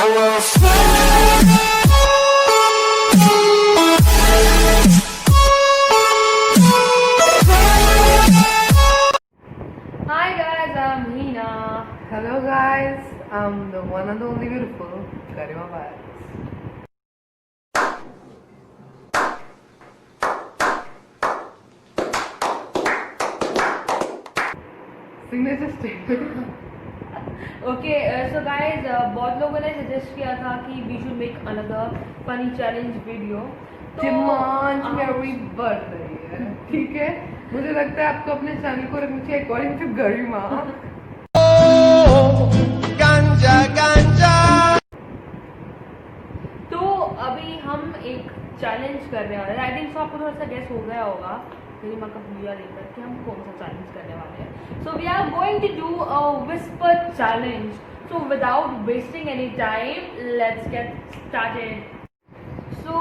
will fly. Hi guys, I'm Hina. Hello guys, I'm the one and only beautiful Garima Vibes. Signature statement. Okay, so guys, बहुत लोगों ने suggest किया था कि we should make another funny challenge video. Demand मेरी बढ़ रही है, ठीक है? मुझे लगता है आपको अपने चैनल को रखना चाहिए according to Garima. Ganja, ganja. तो अभी हम एक चैलेंज कर रहे हैं. आई थिंक सो आपको थोड़ा सा गेस हो गया होगा मेरी माँ का वीडियो देखकर कि हम कौन सा चैलेंज करने वाले हैं. So we are going to do a whisper challenge. So without wasting any time let's get started. So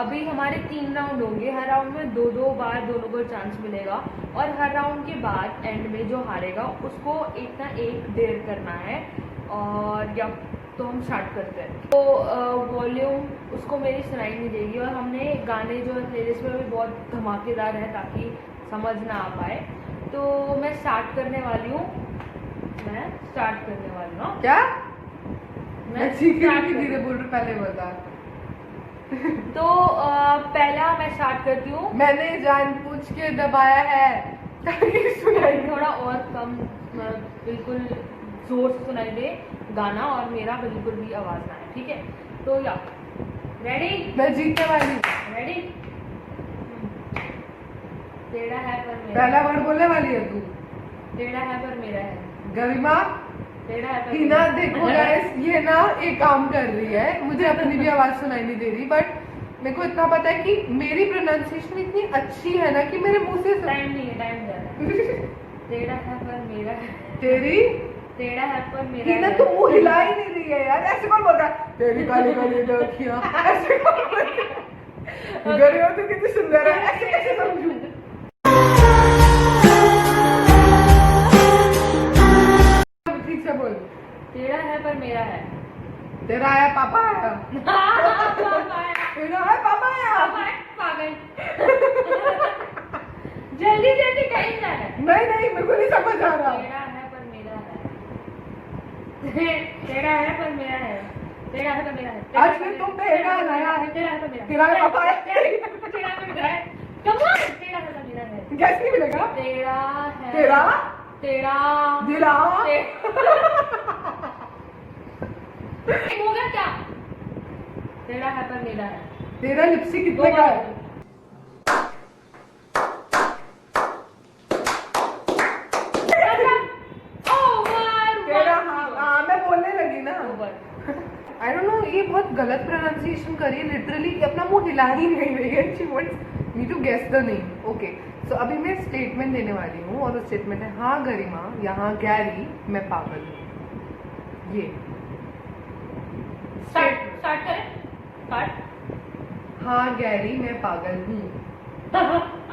अभी हमारे 3 राउंड होंगे. हर राउंड में 2-2 बार दोनों को चांस मिलेगा और हर राउंड के बाद एंड में जो हारेगा उसको एक ना एक देर करना है. और या तो हम स्टार्ट करते हैं. तो वॉल्यूम उसको मेरी सुनाई नहीं देगी और हमने गाने जो है प्लेलिस्ट में भी बहुत धमाकेदार है ताकि समझ ना आ पाए. तो मैं स्टार्ट करने वाली हूँ. क्या? मैं ठीक है start कि कर- धीरे बोल रही, पहले बता. तो पहला मैं स्टार्ट करती हूँ. मैंने जानबूझ के दबाया है ताकि सुनाई. थोड़ा और कम बिल्कुल जोर से सुनाई दे गाना और मेरा बिल्कुल भी आवाज ना आए. ठीक है? तो या रेडी मैं जीतने वाली. रेडी. टेढ़ा है पर मेरा पहला वर्ड बोलने वाली है तू. टेढ़ा है पर मेरा है. गरिमा, टेढ़ा है पर हिना, मेरा है. देखो गाइस, ये ना एक काम कर रही है. मुझे अपनी भी आवाज सुनाई नहीं दे रही, बट मेरे को इतना पता है कि मेरी प्रोनाउंसिएशन इतनी अच्छी है ना कि मेरे मुंह से टाइम नहीं है, टाइम जा रहा है. टेढ़ा है पर मेरा है. तेरी टेढ़ा है पर मेरा हिना है. तू मुंह हिला ही नहीं रही है यार. ऐसे कौन बोल रहा है तेरी काली काली आँखियां? ऐसे कौन बोल रहा है? गरिमा तू कितनी सुंदर है, ऐसे कैसे समझूं? ठीक से बोल. टेढ़ा है पर मेरा है. तेरा आया पापा आया. तेरा है पापा आया. पागल. जल्दी जल्दी टाइम जा रहा है. नहीं मेरे को नहीं समझ आ रहा. टेढ़ा है पर मेरा है. टेढ़ा है पर मेरा है. टेढ़ा है पर मेरा है. आज फिर तुम पे टेढ़ा लाया है. टेढ़ा है पर मेरा. तेरा है पापा है. टेढ़ा है पर मेरा है. Come on! टेढ़ा है पर मेरा है. गैस नहीं मिलेगा. टेढ़ा है. तेरा टेढ़ा. दिला. हो गया क्या? टेढ़ा है पर मेरा है. तेरा लिपस्टिक कितने का है? तेरा हाँ मैं बोलने लगी ना. आई डोंट नो, ये बहुत गलत प्रोनाउंसिएशन करी. लिटरली अपना मुंह हिला ही नहीं रही है. She wants me to guess the name. Okay, so अभी मैं स्टेटमेंट देने वाली हूँ और वो स्टेटमेंट है हाँ गरिमा, यहाँ गैरी, मैं पागल हूँ. ये स्टार्ट करें. स्टार्ट. हाँ गैरी, मैं पागल हूँ.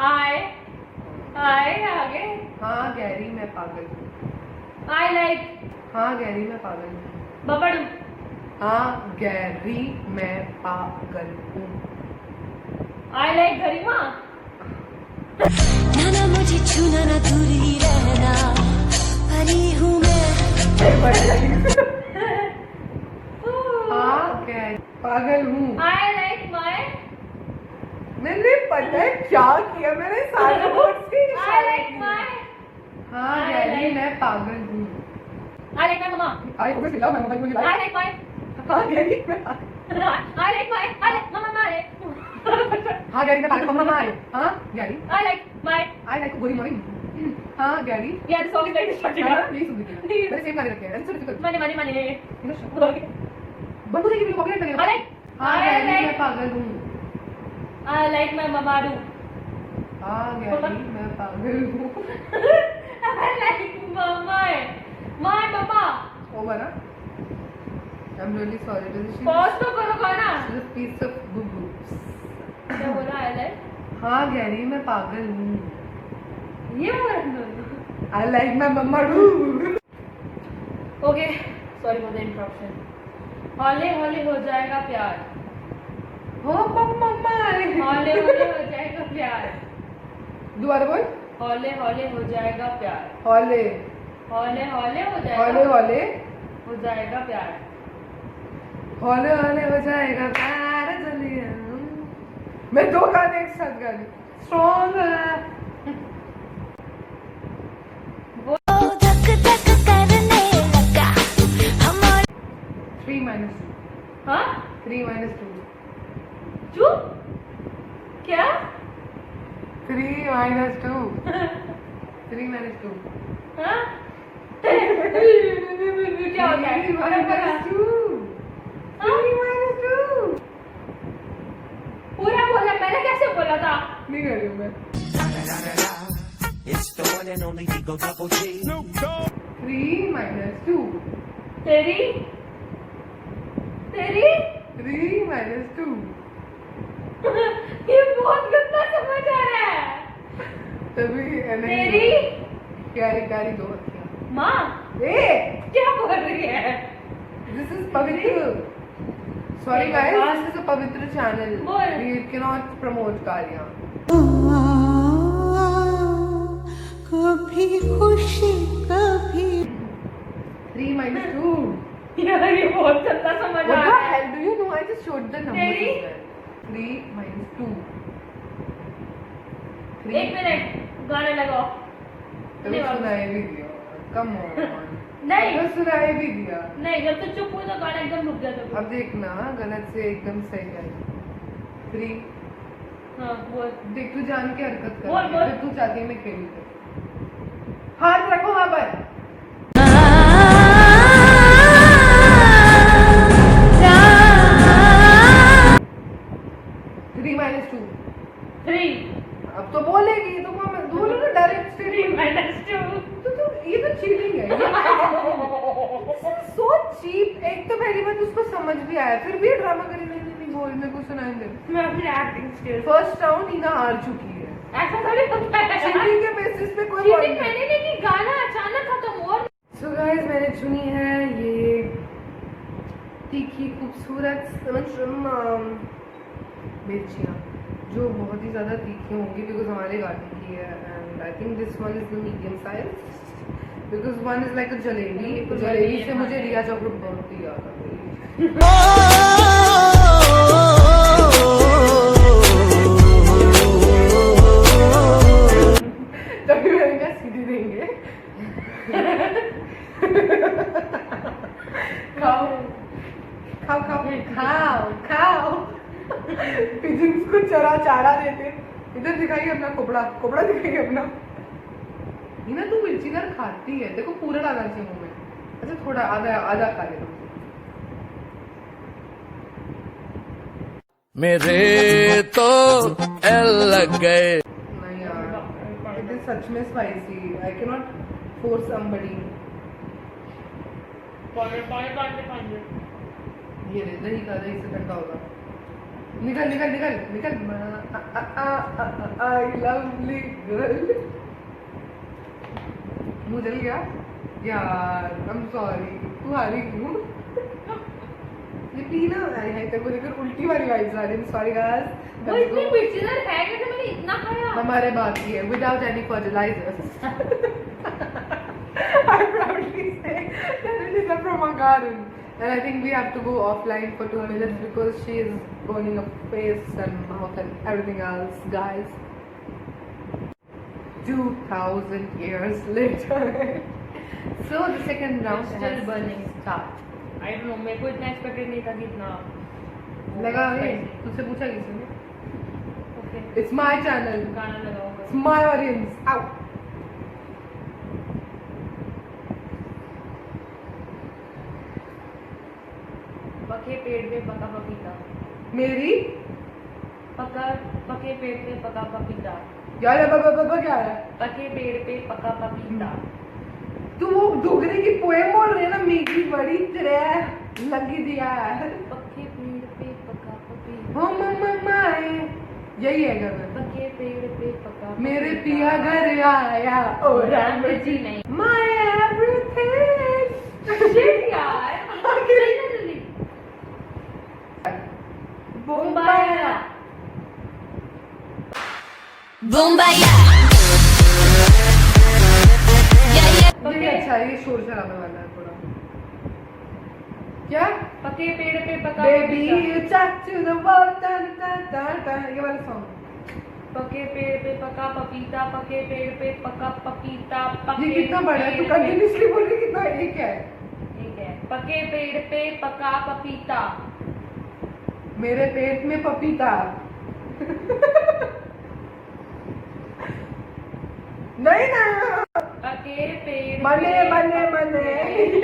आए आगे. हाँ गैरी, मैं पागल हूँ. आई लाइक हाँ गैरी, मैं पागल हूँ. बबड़ू. हाँ गैरी, मैं पागल हूँ. आई लाइक गरिमा. ना मुझे छूना ना दूरी रहना, परी हूँ मैं. हाँ गैरी, पागल हूँ. I like my. मैंने पता है क्या किया, मैंने सारे words he I like my. हाँ गैरी, मैं पागल हूँ. आई लाइक माय मम्मा. आई होगा सिला, मैं मुझे आई लाइक माय. हाँ गैरी, मैं I like my. I like मम्मा माय. हाँ गैरी, मैं पागल. मम्मा आए. हाँ गैरी, I like my. I like गोरी मोरी. हाँ गैरी. Yeah this song is very destructive. यही सुन लीजिए. मैंने सेम गाने रखे हैं. ऐसे डिफिकल्ट. मनी बंद हो जाएगी, मेरे को कॉपीराइट लगेगा. I like. हाँ गैरी, मैं पागल हूँ. आई लाइक माय ममारू. हाँ गैरी, मैं पागल हूँ. I like my mamma. Over ना. I'm really sorry. पॉज तो करो गाना. She's a piece of boo-boo. क्या बोला? I like. हाँ गैरी, मैं पागल हूँ. ये बोला. I like my mama too. Okay, sorry for the interruption. हौले हौले हो जाएगा प्यार, हो मम्मा हौले हौले हो जाएगा प्यार, दोबारा बोल। हौले हौले हो जाएगा प्यार, हौले हौले हौले हो हौले जाएगा, हौले हो जाएगा प्यार। हौले हौले हो जाएगा प्यार चलिए। मैं 2 गाने एक साथ गा रही। स्ट्रॉन्गर ओ धक धक करने लगा हमारा 3 - 2 हाँ 3 - 2 चुप क्या 3 - 2 3 - 2 हाँ क्या होता है 3 - 2 पूरा बोला मैंने, कैसे बोला था? नहीं कर रही हूँ मैं। It's the one and only Digo Double G. 3 - 2 तेरी तेरी 3 - 2 ये बहुत गंदा समझ आ रहा है। तभी तेरी प्यारी प्यारी 2 अखियाँ। माँ ए क्या बोल रही है? This is पवित्र. Sorry guys, this is a पवित्र channel. बोल। We cannot promote कार्या. कभी खुशी कभी 3 - 2 यार ये बहुत गंदा समझ What आ the रहा है। hell do you know? I just showed the numbers. तेरी? as well. 3 - 2 एक मिनट गाने लगाओ। तभी सुनाई भी दिया. Come on. नहीं तो सुनाई भी दिया. नहीं, जब तक चुप हुई तो गाना एकदम रुक गया था। अब देखना गलत से एकदम सही है. 3 हाँ बोल। देख तू जान के हरकत कर. बोल, बोल। फिर तू चाहती है मैं खेलूं. हाथ रखो वहाँ पर. 3 - 2 3 अब तो बोलेगी तो बोलो ना डायरेक्ट 3 स्टेटमेंट. - 2 तो ये तो चीटिंग है. So cheap. एक तो पहली बात उसको समझ भी आया, फिर भी ड्रामा करी. नहीं बोल, मेरे को सुनाई दे. मैं अपनी acting skills first round Neena हार चुकी है. ऐसा थोड़ी होता है। चीटिंग के बेसिस पे कोई चीटिंग मैंने नहीं की, गाना अचानक खत्म हुआ। सो गाइस मैंने चुनी है ये तीखी खूबसूरत मिर्चियाँ जो बहुत ही ज़्यादा तीखी होंगी बिकॉज हमारे गार्डन की है. And I think this one is the medium size because one is like अ जलेबी. जलेबी से मुझे रिया चोपड़ा बहुत ही याद आ गई. तभी मैंने कहा सीधी देंगे. खाओ खाओ खाओ खाओ खाओ. पिजन्स को चारा देते. इधर दिखाइए अपना कोपड़ा दिखाइए अपना. ये ना तू मिर्ची ना खाती है. देखो पूरा डालना चाहिए मुंह में. अच्छा थोड़ा आधा खा ले. मेरे तो एल लग गए. नहीं यार इट इज सच में spicy. I can not force somebody. ये ले दही का दही से ठंडा होगा. निकल आई लवली गर्ल. मुंह जल गया यार. I am sorry. तू हारी क्यों? ये पीना है तेरे को लेकर उल्टी वाली वाइब्स आ रही. Sorry guys. वो इतनी मिर्चीदार है कि मैंने इतना खाया। हमारे बाकी है without any fertilisers. I proudly say that it is from our garden. And I think we have to go offline for 2 minutes because she is burning her face and mouth and everything else, guys. 2000 years later. So the second round Still has burning. start. I don't know, मेरे को इतना expected नहीं था कि इतना लगा है तुझसे पूछा किसी ने? Okay It's my channel. गाना लगाओ It's my audience. Ow. पके पेड़ पे पका पपीता, मेरी पके पेड़ पे पका पपीता, यार बाबा क्या है? पके पेड़ पे पका पपीता। तू वो डोगरे की पोएम बोल रही है ना. मेरी बड़ी तरह लगी दिया है. पके पेड़ पे पका पपीता, हो मम्मा यही है घर में. पके पेड़ पे पका मेरे पपीता। पिया घर आया ओ राम जी नहीं। My everything. Shit यार। चल जल्दी। Kumbaya. ये अच्छा है, ये शोर शराबे वाला है थोड़ा। क्या? पके पेड़ पे पका बेबी पपीता। You touch to the world, ये वाला सॉन्ग। पके पेड़ पे पका पपीता, पके पेड़ पे पका पपीता, पके ये कितना बड़ा है, तू पेड़ पे- कंटिन्यूअसली बोल रही कितना, एक है। ठीक है, पके पेड़ पे पका पपीता, मेरे पेट में पपीता। नहीं ना, पके पेड़ बने पे बने पका- बने।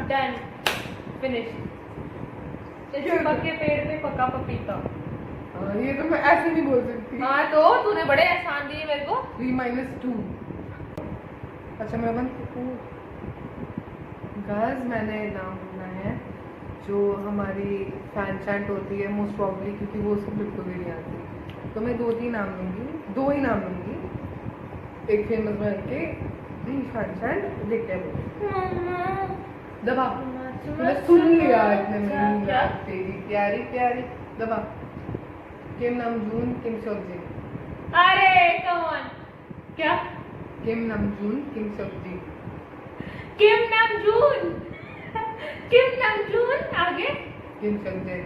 Done, finish. पके पेड़ पे पका पपीता। ये तो मैं ऐसे नहीं बोल सकती। हाँ तो तूने बड़े एहसान दिए मेरे को। 3 - 2। अच्छा मेरा बन गर्ल्स, मैंने नाम बोलना है जो हमारी फैन चैंट होती है मोस्ट प्रॉब्ली, क्योंकि वो उसको बिल्कुल भी नहीं आती। तो मैं 2-3 नाम लूँगी, 2 ही नाम लूँगी। एक फेमस बन के फैन चैंट देखते हैं। दबा, तूने सुन लिया इतने में क्या? तेरी प्यारी प्यारी। दबा। किम नामजून, किम सेokji। अरे कम ऑन। क्या? किम नामजून, किम सेokji। किम नामजून। किम नामजून आगे। किम सेokji।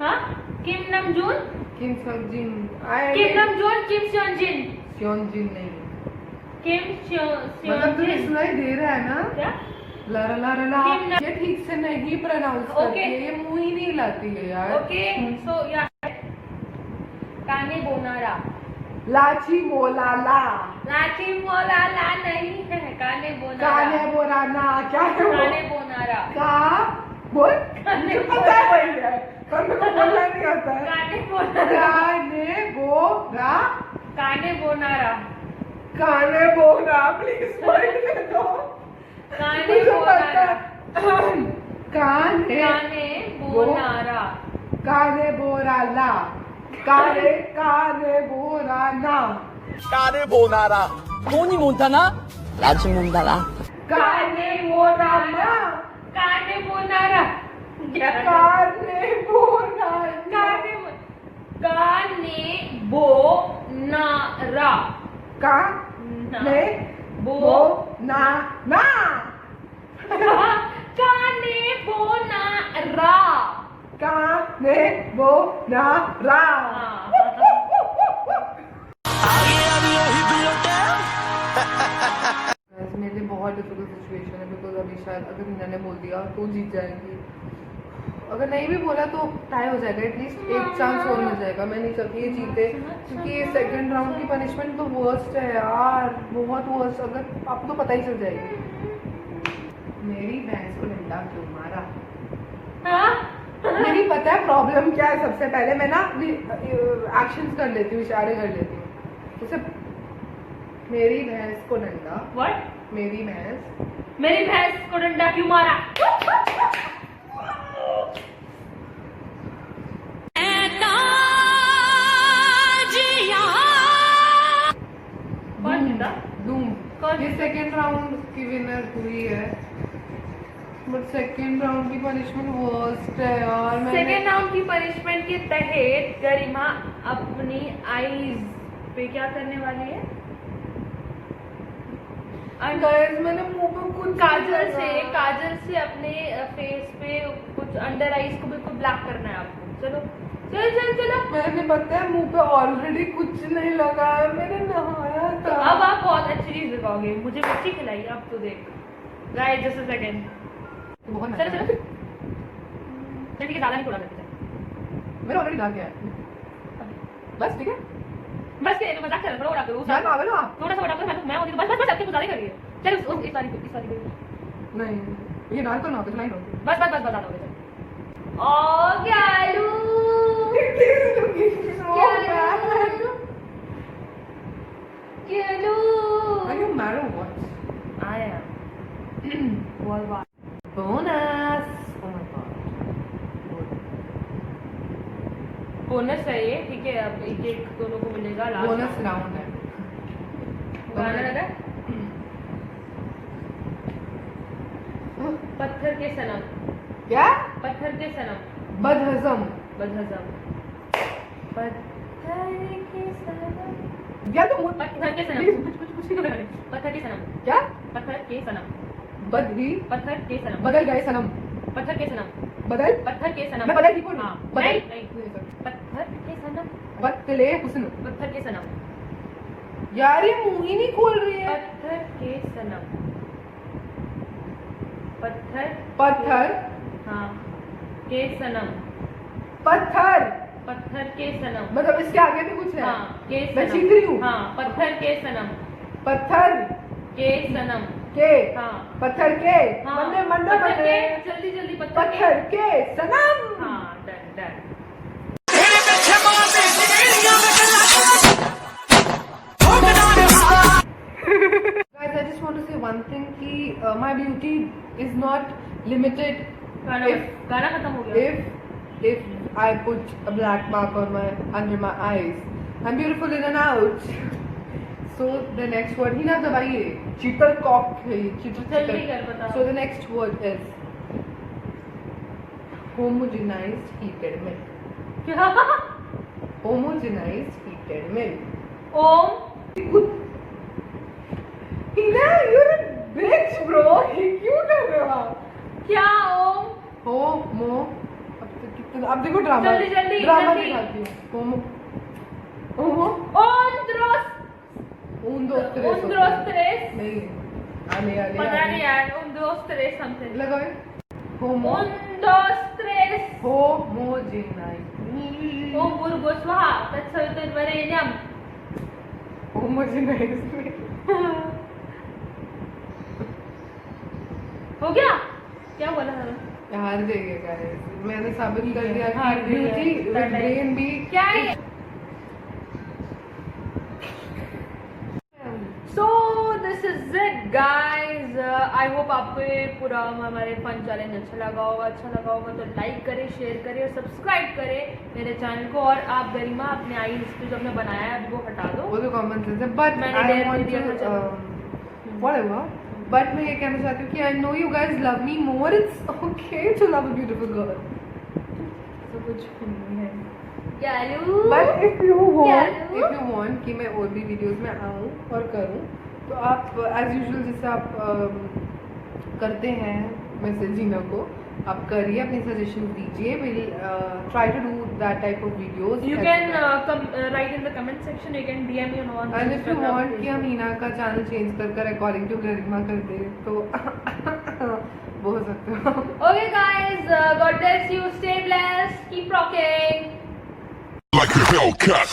हाँ, किम नामजून, किम सेokjin। किम नामजून, किम सेओनजिन, सेओनजिन नहीं, किम मतलब तुझे सेओनजिन। सुनाई दे रहा है ना? क्या? लारा लारा ला। किम ना- ये ठीक से नहीं प्रोनाउंस Okay. करती है, ये मुंह ही नहीं लाती है यार। ओके, सो या काने बोनारा। लाची मोला ला। लाची मोला ला नहीं है, काने बोनारा। काने बोरा ना, क्या है वो? काने बोनारा। का बोल। काने मुझे पता है वही है, पर मेरे को बोलना नहीं आता है। काने बोनारा। काने बोरा। काने बोनारा। काने बोरा, प्लीज पढ़ने दो। काने मुझे पता बोनारा। है। काने काने बोनारा। काने बोरा ला। काने काने बोरा ना। 까르 보나라 토니 몬타나 라지 몬다라 काने बोरा ना। काने बोनारा। काने बोरा ना। काने बोनारा। काने बो ना ना। काने बोनारा। काने बोरा रा। मेरे लिए बहुत डिफिकल्ट सिचुएशन है, बिकॉज अभी शायद अगर मीना ने बोल दिया तो जीत जाएगी, अगर नहीं भी बोला तो टाई हो जाएगा, एटलीस्ट एक चांस और मिल जाएगा। मैं नहीं चाहती ये जीते, क्योंकि ये सेकंड राउंड की पनिशमेंट तो वर्स्ट है यार, बहुत वर्स्ट। अगर आपको तो पता ही चल जाएगी। मेरी भैंस को डंडा क्यों मारा? नहीं पता है प्रॉब्लम क्या है। सबसे पहले मैं ना एक्शंस कर लेती हूँ, इशारे कर लेती हूँ। जैसे मेरी भैंस को डंडा। व्हाट? मेरी भैंस मेरी भैंस को डंडा क्यों मारा? कौन जीता? धूम। कौन? ये सेकंड राउंड की विनर हुई है, बट सेकंड राउंड की पनिशमेंट वर्स्ट है यार। सेकेंड राउंड की पनिशमेंट के तहत गरिमा अपनी आईज पे क्या करने वाली है? गाइस मैंने मुंह पे कुछ काजल से अपने फेस पे कुछ अंडर आईज को बिल्कुल ब्लैक करना है आपको। चलो चलो चलो चलो। मैंने बताया मुंह पे ऑलरेडी कुछ नहीं लगा है, मैंने नहाया तो था। अब आप बहुत अच्छी चीज दिखाओगे, मुझे मिर्ची खिलाई अब तो देख। Guys just a second. बहुत चलो नहाया। चलो चल ठीक है, ज्यादा नहीं थोड़ा करते चल। मैंने ऑलरेडी डाल दिया है, बस ठीक है। बस के तो मजाक कर रहा, थोड़ा उड़ा करो यार पागल हो आप? थोड़ा सा उड़ा करो। मैं होती तो बस बस बस आपके गुजारे करिए। चल इस वाली करिए। नहीं ये डाल कर ना, तो नहीं होती। बस बस बस बता दोगे। ओ गालू गालू Are you mad or what? I am. What was? Bonus! Oh my god. Bonus है ये, ठीक है। अब एक एक दोनों को मिलेगा लास्ट। बोनस राउंड है। गाना लगा। पत्थर के सनम। क्या? पत्थर के सनम। बदहजम। बदहजम। पत्थर पत्थर के सनम, या तो पत्थर के सनम, पत्थर के सनम, क्या पत्थर के सनम, बदली पत्थर के सनम, बदल गए सनम पत्थर के सनम, बदल पत्थर के सनम, मैं बदल ठीक बोल रही हाँ, हूँ। बदल नहीं, पत्थर के सनम, बदले हुस्न पत्थर के सनम, यार ये मुंह ही नहीं खोल रही है। पत्थर के सनम, पत्थर पत्थर हाँ के सनम, पत्थर पत्थर के सनम, मतलब इसके आगे भी कुछ है। हाँ के मैं सनम, सीख रही हूँ। हाँ पत्थर के सनम, पत्थर के सनम, के हाँ पत्थर के हाँ मन्ने मन्ने पत्थर मन्ने के, जल्दी जल्दी पत्थर पत्थर के सनम। हाँ done done. Guys, I just want to say one thing कि my beauty is not limited गाना if गाना खत्म हो गया। if I put a black mark on my under my eyes. I'm beautiful in and out. So the next word ही ना दबाइए cheater Kock है जल्दी कर बताओ। So the next word is homogenized heated milk. क्या? Homogenized heated milk. Om Hina, you're a bitch, bro. क्यों कर रहे हो आप? क्या ओम? होमो अब देखो ड्रामा जल्दी, जल्दी, ड्रामा जल्दी। दिखाती हूँ होमो होमो ओंद्रोस un dos tres ओंद्रोस त्रेस नहीं आले आले पता नहीं यार ओंद्रोस त्रेस समथिंग लगाओ होमो ओंद्रोस त्रेस homogenized ओम भूर्भुवस्वः तत्सवितुर्वरेण्यं homogenized हो गया क्या बोला था हार जाइए गाइस मैंने साबित कर दिया हार कि गई है। ब्यूटी विद ब्रेन भी क्या है so this is it guys I hope आपको ये पूरा हमारे फन चैलेंज अच्छा लगा होगा तो लाइक करें शेयर करें और सब्सक्राइब करें मेरे चैनल को और आप गरिमा अपने आईज पे जो हमने बनाया है अभी वो हटा दो वो तो कॉमन सेंस है बट मैंने आई dare वांट दिया था टू चलो। व्हाटएवर बट मैं ये कहना चाहती हूँ कि I know you guys love me more it's okay to love a beautiful girl तो कुछ नहीं है यालू but if Yeah. You want कि मैं और भी वीडियोस में आऊँ और करूँ तो आप एज यूजुअल जैसे आप करते हैं मैसेज जीना को आप करिए अपनी सजेशन दीजिए will try to do that type of videos You can write in the comment section. You can DM me on and if you Instagram, want कि हम Facebook. हीना का चैनल चेंज कर अकॉर्डिंग टू गरिमा कर दे तो वो हो सकता है Okay, guys. God bless you. Stay blessed. Keep rocking. like a Hellcat.